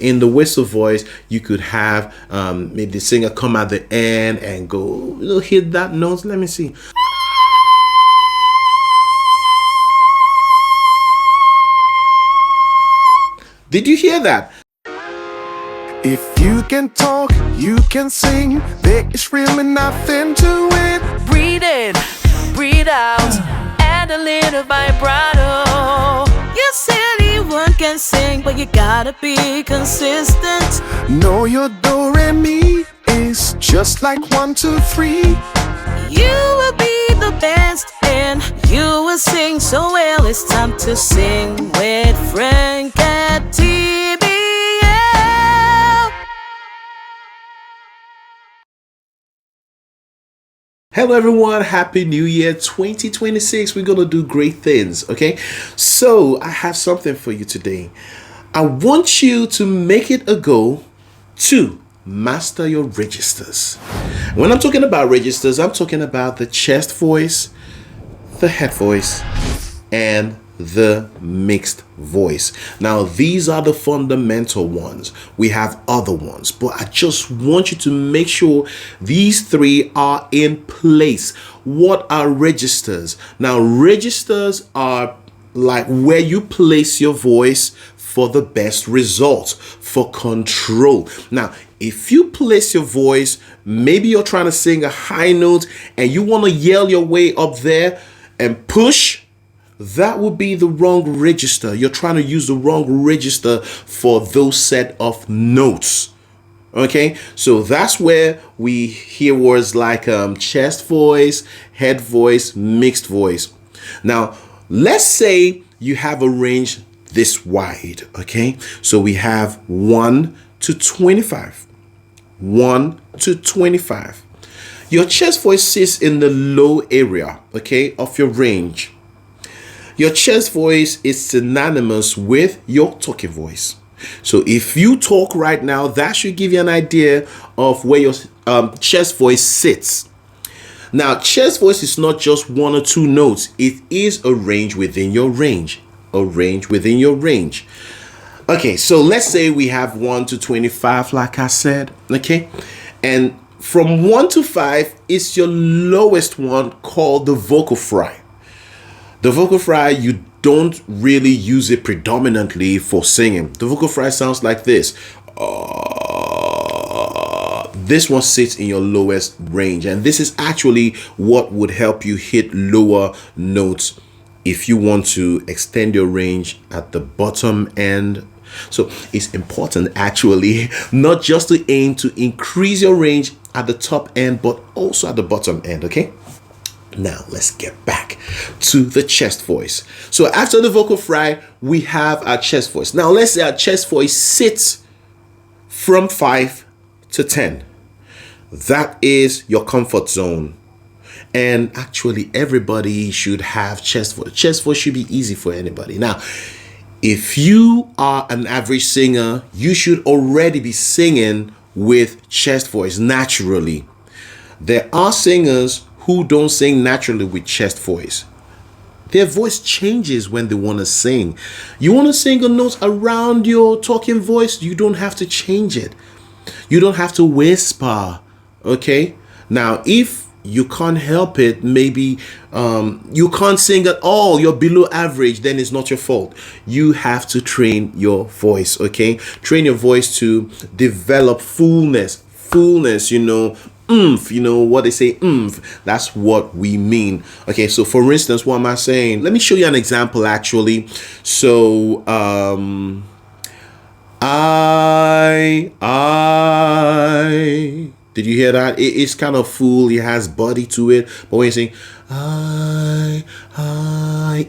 in the whistle voice, you could have maybe the singer come at the end and go, hit that note. Let me see. Did you hear that? If you can talk, you can sing. There is really nothing to it. Breathe in, breathe out, add a little vibrato. Yes, anyone can sing, but you gotta be consistent. Know your do re mi is just like 1, 2, 3. You will be the best and you will sing so well. It's time to sing with Frank at TBL. Hello everyone, happy new year 2026. We're gonna do great things, okay? So I have something for you today. I want you to make it a goal to master your registers. When I'm talking about registers, I'm talking about the chest voice, the head voice, and the mixed voice. Now, these are the fundamental ones. We have other ones, but I just want you to make sure these three are in place. What are registers? Now, registers are like where you place your voice for the best results, for control. Now, if you place your voice, maybe you're trying to sing a high note and you want to yell your way up there and push, that would be the wrong register. You're trying to use the wrong register for those set of notes. Okay, so that's where we hear words like chest voice, head voice, mixed voice. Now, let's say you have a range this wide. Okay, so we have 1 to 25. 1 to 25. Your chest voice sits in the low area, okay, of your range. Your chest voice is synonymous with your talking voice. So if you talk right now, that should give you an idea of where your chest voice sits. Now, chest voice is not just 1 or 2 notes. It is a range within your range. A range within your range. Okay, so let's say we have 1 to 25, like I said, okay? And from 1 to 5 is your lowest one, called the vocal fry. The vocal fry, you don't really use it predominantly for singing. The vocal fry sounds like this. This one sits in your lowest range, and this is actually what would help you hit lower notes if you want to extend your range at the bottom end. So it's important actually not just to aim to increase your range at the top end, but also at the bottom end, okay? Now let's get back to the chest voice. So after the vocal fry, we have our chest voice. Now let's say our chest voice sits from 5 to 10. That is your comfort zone. And actually everybody should have chest voice. Chest voice should be easy for anybody. Now, if you are an average singer, you should already be singing with chest voice naturally. There are singers who don't sing naturally with chest voice. Their voice changes when they want to sing. You want to sing a note around your talking voice, you don't have to change it. You don't have to whisper, okay? Now, if you can't help it, maybe you can't sing at all, you're below average, then it's not your fault. You have to train your voice, okay? Train your voice to develop fullness, oomph, what they say, oomph. That's what we mean. Okay, so for instance, what am I saying? Let me show you an example actually. So did you hear that? It's kind of full, it has body to it, but when you sing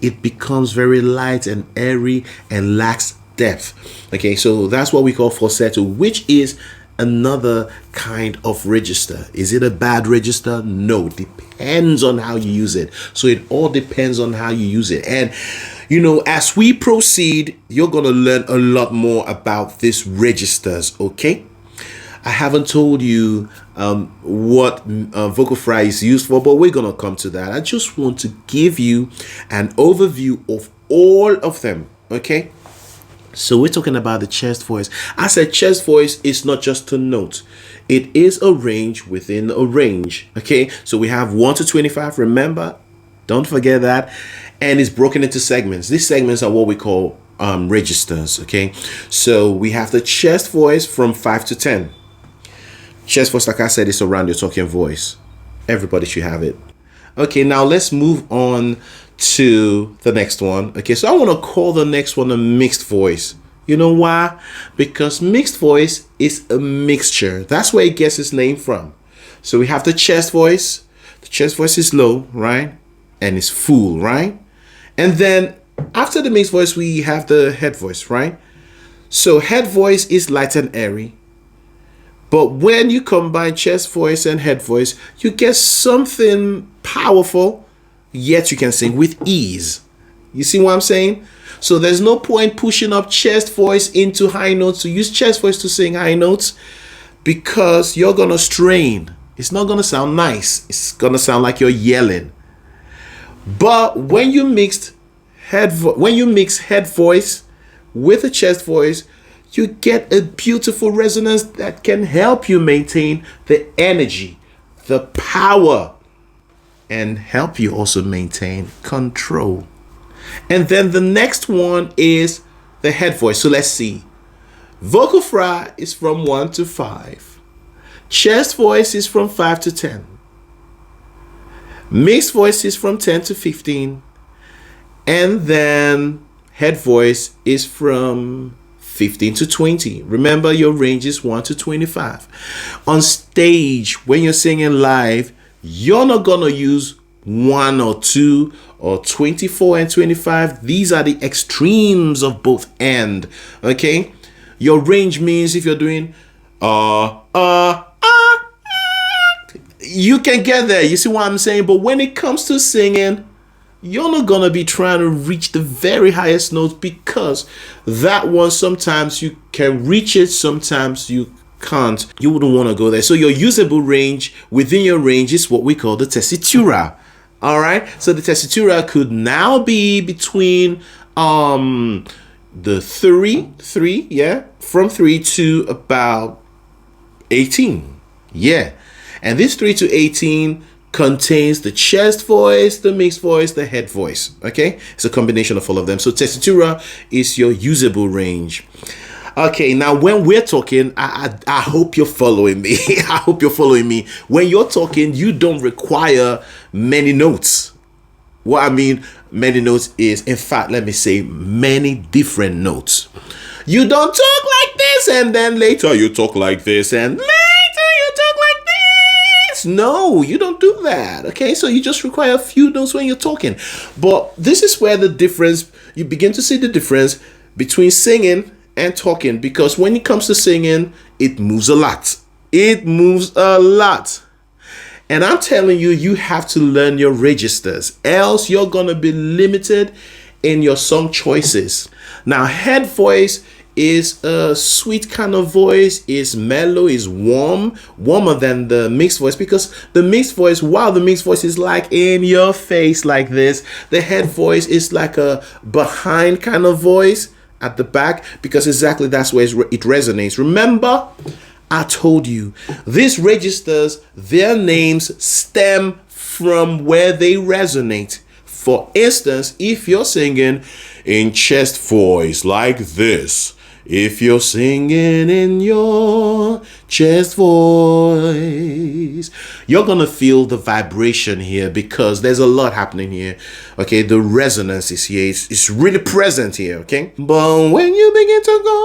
it becomes very light and airy and lacks depth. Okay, so that's what we call falsetto, which is another kind of register. Is it a bad register? No, depends on how you use it. So it all depends on how you use it. And as we proceed, you're gonna learn a lot more about these registers, okay? I haven't told you what vocal fry is used for, but we're gonna come to that. I just want to give you an overview of all of them, okay? So we're talking about the chest voice. I said chest voice is not just a note. It is a range within a range. Okay, so we have 1 to 25. Remember, don't forget that. And it's broken into segments. These segments are what we call registers. Okay, so we have the chest voice from 5 to 10. Chest voice, like I said, is around your talking voice. Everybody should have it. Okay, now let's move on to the next one. Okay, so I want to call the next one a mixed voice. You know why? Because mixed voice is a mixture. That's where it gets its name from. So we have the chest voice. The chest voice is low, right? And it's full, right? And then after the mixed voice, we have the head voice, right? So head voice is light and airy. But when you combine chest voice and head voice, you get something powerful, yet you can sing with ease. You see what I'm saying? So there's no point pushing up chest voice into high notes, to use chest voice to sing high notes, because you're going to strain. It's not going to sound nice. It's going to sound like you're yelling. But when you mix head voice with a chest voice, you get a beautiful resonance that can help you maintain the energy, the power, and help you also maintain control. And then the next one is the head voice. So let's see. Vocal fry is from 1 to 5. Chest voice is from 5 to 10. Mixed voice is from 10 to 15. And then head voice is from 15 to 20. Remember, your range is 1 to 25. On stage, when you're singing live, you're not gonna use 1 or 2 or 24 and 25. These are the extremes of both end. Okay, your range means if you're doing you can get there. You see what I'm saying? But when it comes to singing, you're not gonna be trying to reach the very highest notes, because that one, sometimes you can reach it, sometimes you can't. You wouldn't want to go there. So your usable range within your range is what we call the tessitura. All right, so the tessitura could now be between the three, yeah, from 3 to about 18, yeah. And this 3 to 18 contains the chest voice, the mixed voice, the head voice. Okay, it's a combination of all of them. So tessitura is your usable range. Okay, now when we're talking, I hope you're following me. I hope you're following me. When you're talking, you don't require many notes. What I mean, many notes is, in fact, let me say, many different notes. You don't talk like this, and then later you talk like this, and later you talk like this. No, you don't do that. Okay, so you just require a few notes when you're talking. But this is where the difference, you begin to see the difference between singing and talking, because when it comes to singing, it moves a lot. It moves a lot. And I'm telling you, you have to learn your registers, else you're gonna be limited in your song choices. Now, head voice is a sweet kind of voice, is mellow, is warmer than the mixed voice, because the mixed voice, while the mixed voice is like in your face like this, the head voice is like a behind kind of voice at the back, because exactly that's where it resonates. Remember, I told you, these registers, their names stem from where they resonate. For instance, if you're singing in chest voice like this, if you're singing in your chest voice, you're gonna feel the vibration here, because there's a lot happening here. Okay, the resonance is here. It's really present here. Okay, but when you begin to go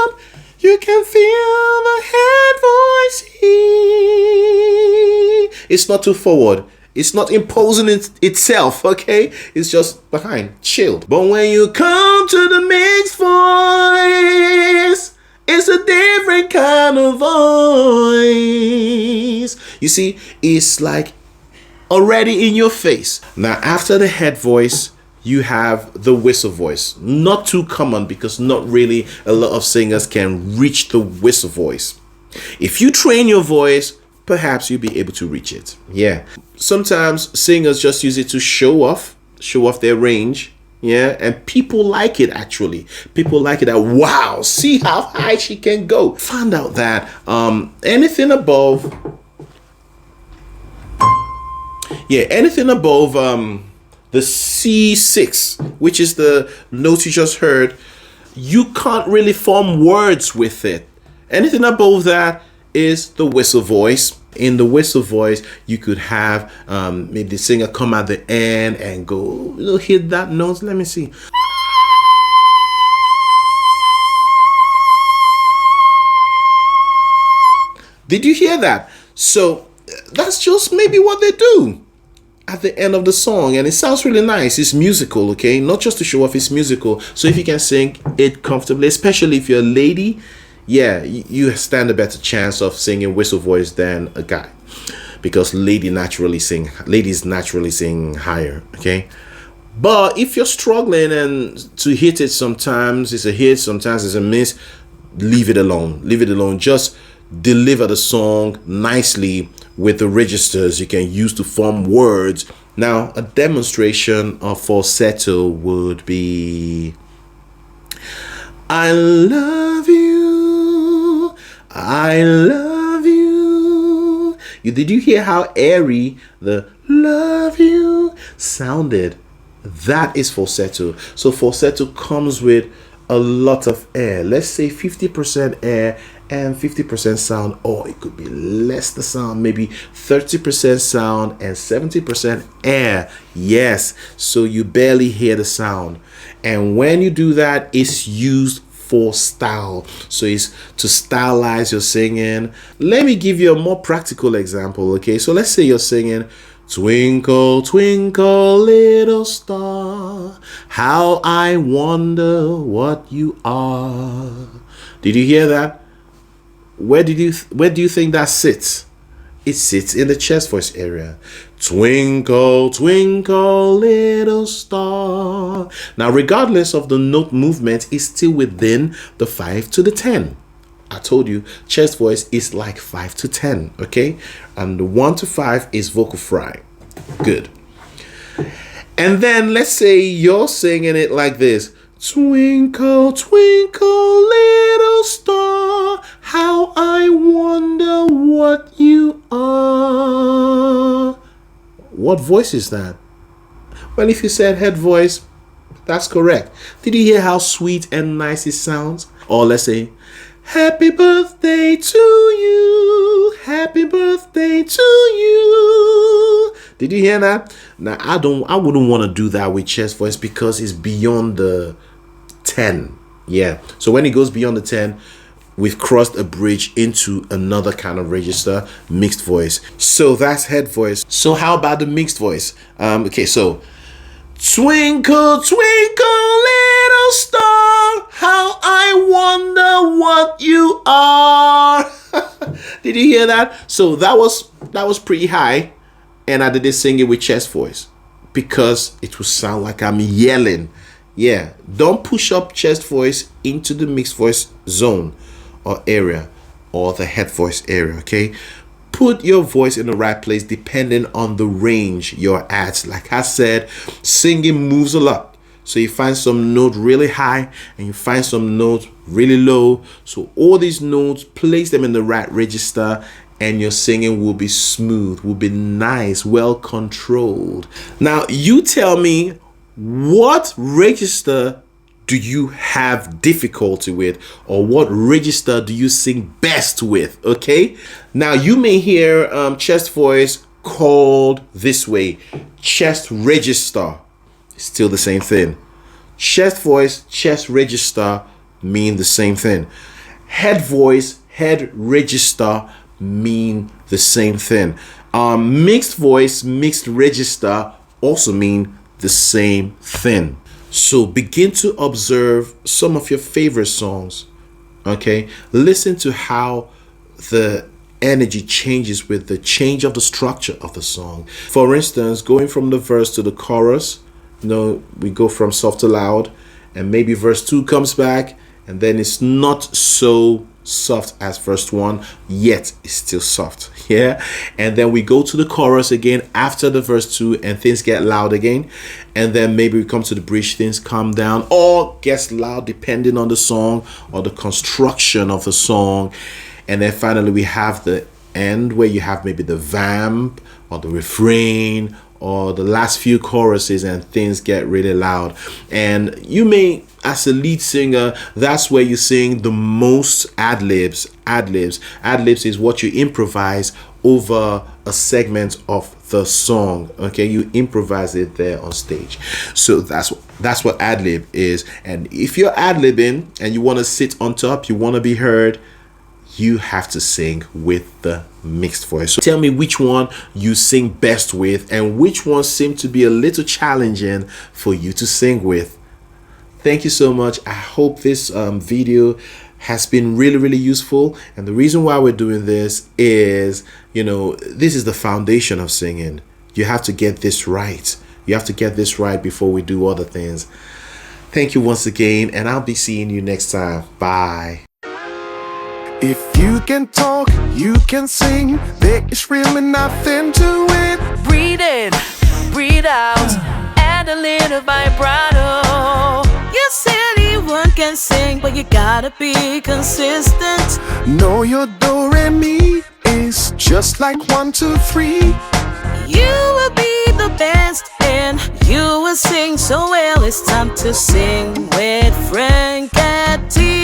up, you can feel the head voice here. It's not too forward. It's not imposing itself, okay? It's just behind, chilled. But when you come to the mixed voice, it's a different kind of voice. You see, it's like already in your face. Now, after the head voice, you have the whistle voice. Not too common, because not really a lot of singers can reach the whistle voice. If you train your voice, perhaps you'll be able to reach it. Yeah. Sometimes singers just use it to show off their range. Yeah, and people like it actually. People like it. That wow, see how high she can go. Found out that anything above, yeah, anything above the C6, which is the note you just heard, you can't really form words with it. Anything above that is the whistle voice. In the whistle voice, you could have maybe the singer come at the end and go, hit that note. Let me see. Did you hear that? So that's just maybe what they do at the end of the song, and it sounds really nice. It's musical, okay? Not just to show off, it's musical. So if you can sing it comfortably, especially if you're a lady, yeah, you stand a better chance of singing whistle voice than a guy, because ladies naturally sing higher, okay? But if you're struggling and to hit it, sometimes it's a hit, sometimes it's a miss, leave it alone. Leave it alone. Just deliver the song nicely with the registers you can use to form words. Now, a demonstration of falsetto would be, I love you, I love you. Did you hear how airy the love you sounded? That is falsetto. So falsetto comes with a lot of air. Let's say 50% air and 50% sound, or it could be less the sound, maybe 30% sound and 70% air. Yes, so you barely hear the sound. And when you do that, it's used for style. So it's to stylize your singing. Let me give you a more practical example, okay? So let's say you're singing, twinkle, twinkle, little star, how I wonder what you are. Did you hear that? Where do you think that sits? It sits in the chest voice area. Twinkle, twinkle, little star. Now, regardless of the note movement, it's still within the 5 to the 10. I told you, chest voice is like 5 to 10, okay? And the 1 to 5 is vocal fry. Good. And then let's say you're singing it like this. Twinkle, twinkle, little star, how I wonder what you are. What voice is that? Well, if you said head voice, that's correct. Did you hear how sweet and nice it sounds? Or let's say, happy birthday to you, happy birthday to you. Did you hear that? Now, I wouldn't want to do that with chest voice because it's beyond the 10. Yeah, so when it goes beyond the 10, we've crossed a bridge into another kind of register, mixed voice. So that's head voice. So how about the mixed voice? Okay, so twinkle, twinkle, little star, how I wonder what you are. Did you hear that? So that was pretty high, and I didn't sing it with chest voice because it would sound like I'm yelling. Yeah, don't push up chest voice into the mixed voice zone or area or the head voice area, okay? Put your voice in the right place depending on the range you're at. Like I said, singing moves a lot. So you find some note really high and you find some note really low. So all these notes, place them in the right register and your singing will be smooth, will be nice, well controlled. Now you tell me, what register do you have difficulty with, or what register do you sing best with? Okay, now you may hear chest voice called this way, chest register. Still the same thing. Chest voice, chest register mean the same thing. Head voice, head register mean the same thing. Mixed voice, mixed register also mean the same thing. So begin to observe some of your favorite songs. Okay, listen to how the energy changes with the change of the structure of the song. For instance, going from the verse to the chorus, we go from soft to loud, and maybe verse 2 comes back, and then it's not so soft as verse 1, yet it's still soft. Yeah. And then we go to the chorus again after the verse 2 and things get loud again. And then maybe we come to the bridge, things calm down or gets loud depending on the song or the construction of the song. And then finally we have the end where you have maybe the vamp or the refrain or the last few choruses and things get really loud. And you may, as a lead singer, that's where you sing the most ad-libs. Ad-libs is what you improvise over a segment of the song. Okay, you improvise it there on stage. So that's what ad-lib is. And if you're ad-libbing and you want to sit on top, you want to be heard, you have to sing with the mixed voice. So tell me which one you sing best with and which one seemed to be a little challenging for you to sing with. Thank you so much. I hope this video has been really useful. And the reason why we're doing this is, this is the foundation of singing. You have to get this right. You have to get this right before we do other things. Thank you once again, and I'll be seeing you next time. Bye. If you can talk, you can sing. There is really nothing to it. Breathe in, breathe out, add a little vibrato. Yes, anyone can sing, but you gotta be consistent. Know your do re mi is just like 1, 2, 3. You will be the best and you will sing so well. It's time to sing with Frank and T.